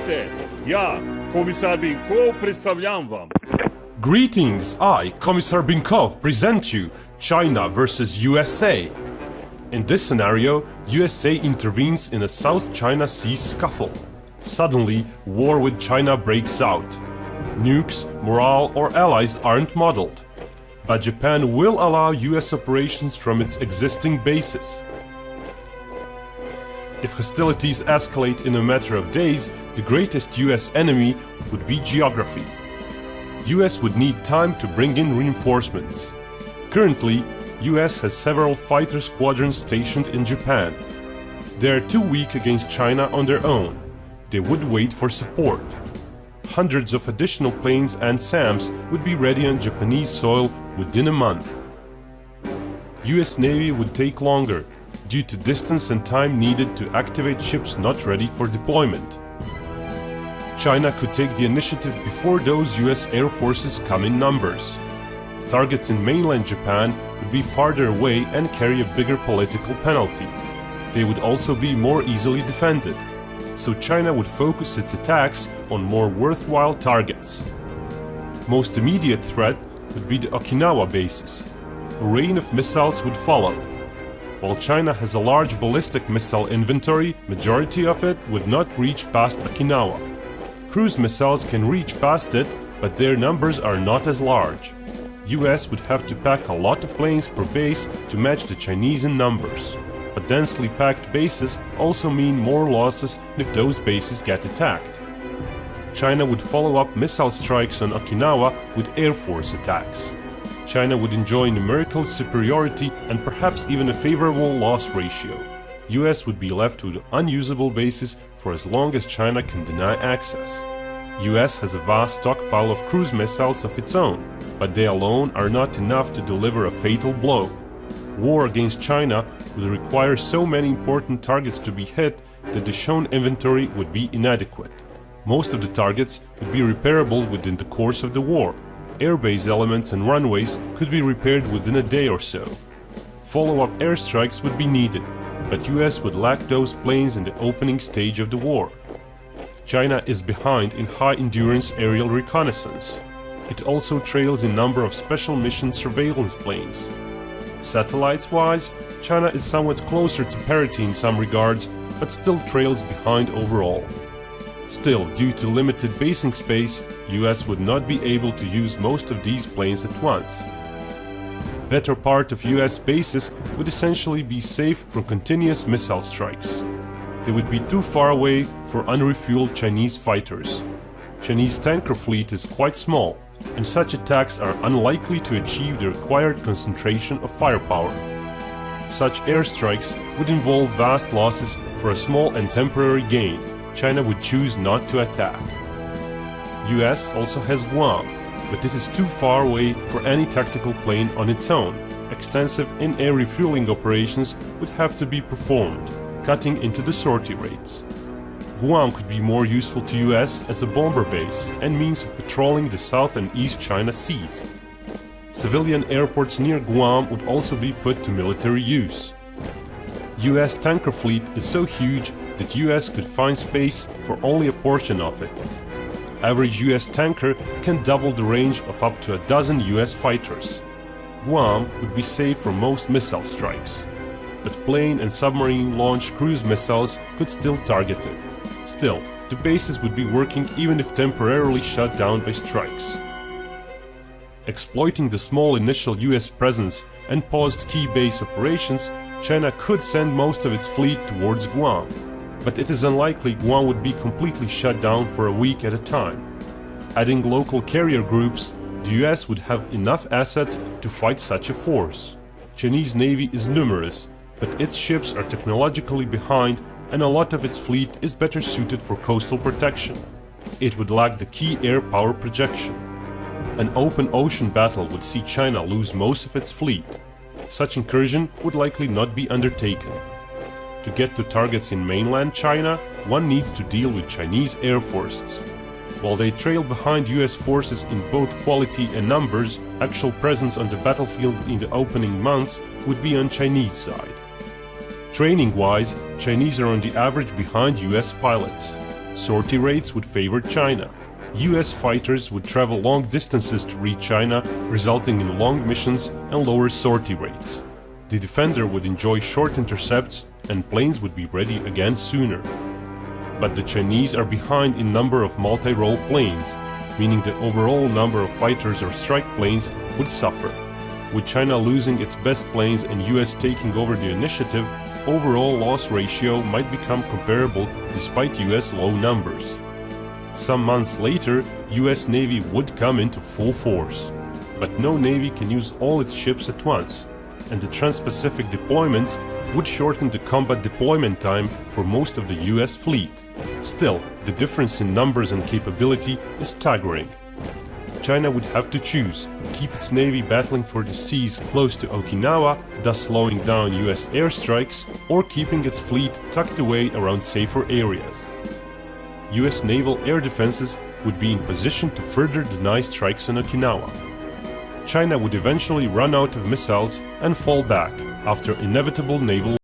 Здравейте! Я, комисар Бинков, представлям вам. Greetings, I, Commissar Binkov, present you China versus USA. In this scenario, USA intervenes in a South China Sea scuffle. Suddenly, war with China breaks out. Nukes, morale or allies aren't modeled. But Japan will allow US operations from its existing bases. If hostilities escalate in a matter of days, the greatest US enemy would be geography. US would need time to bring in reinforcements. Currently, US has several fighter squadrons stationed in Japan. They are too weak against China on their own. They would wait for support. Hundreds of additional planes and SAMs would be ready on Japanese soil within a month. US Navy would take longer, due to distance and time needed to activate ships not ready for deployment. China could take the initiative before those US air forces come in numbers. Targets in mainland Japan would be farther away and carry a bigger political penalty. They would also be more easily defended, so China would focus its attacks on more worthwhile targets. Most immediate threat would be the Okinawa bases. A rain of missiles would follow. While China has a large ballistic missile inventory, majority of it would not reach past Okinawa. Cruise missiles can reach past it, but their numbers are not as large. US would have to pack a lot of planes per base to match the Chinese in numbers. But densely packed bases also mean more losses if those bases get attacked. China would follow up missile strikes on Okinawa with air force attacks. China would enjoy numerical superiority and perhaps even a favorable loss ratio. US would be left with unusable bases for as long as China can deny access. US has a vast stockpile of cruise missiles of its own, but they alone are not enough to deliver a fatal blow. War against China would require so many important targets to be hit that the shown inventory would be inadequate. Most of the targets would be repairable within the course of the war. Airbase elements and runways could be repaired within a day or so. Follow-up airstrikes would be needed, but US would lack those planes in the opening stage of the war. China is behind in high-endurance aerial reconnaissance. It also trails in number of special mission surveillance planes. Satellites-wise, China is somewhat closer to parity in some regards, but still trails behind overall. Still, due to limited basing space, US would not be able to use most of these planes at once. Better part of US bases would essentially be safe from continuous missile strikes. They would be too far away for unrefueled Chinese fighters. Chinese tanker fleet is quite small, and such attacks are unlikely to achieve the required concentration of firepower. Such airstrikes would involve vast losses for a small and temporary gain. China would choose not to attack. US also has Guam, but it is too far away for any tactical plane on its own. Extensive in-air refueling operations would have to be performed, cutting into the sortie rates. Guam could be more useful to US as a bomber base and means of patrolling the South and East China Seas. Civilian airports near Guam would also be put to military use. US tanker fleet is so huge that US could find space for only a portion of it. Average US tanker can double the range of up to a dozen US fighters. Guam would be safe from most missile strikes, but plane and submarine-launched cruise missiles could still target it. Still, the bases would be working even if temporarily shut down by strikes. Exploiting the small initial US presence and paused key base operations, China could send most of its fleet towards Guam, but it is unlikely Guam would be completely shut down for a week at a time. Adding local carrier groups, the US would have enough assets to fight such a force. Chinese Navy is numerous, but its ships are technologically behind and a lot of its fleet is better suited for coastal protection. It would lack the key air power projection. An open ocean battle would see China lose most of its fleet. Such incursion would likely not be undertaken. To get to targets in mainland China, one needs to deal with Chinese air forces. While they trail behind US forces in both quality and numbers, actual presence on the battlefield in the opening months would be on Chinese side. Training-wise, Chinese are on the average behind US pilots. sortie rates would favor China. US fighters would travel long distances to reach China, resulting in long missions and lower sortie rates. The defender would enjoy short intercepts and planes would be ready again sooner. But the Chinese are behind in number of multi-role planes, meaning the overall number of fighters or strike planes would suffer. With China losing its best planes and US taking over the initiative, overall loss ratio might become comparable despite US low numbers. Some months later, US Navy would come into full force. But no navy can use all its ships at once, and the Trans-Pacific deployments would shorten the combat deployment time for most of the US fleet. Still, the difference in numbers and capability is staggering. China would have to choose: keep its navy battling for the seas close to Okinawa, thus slowing down US airstrikes, or keeping its fleet tucked away around safer areas. US naval air defenses would be in position to further deny strikes on Okinawa. China would eventually run out of missiles and fall back after inevitable naval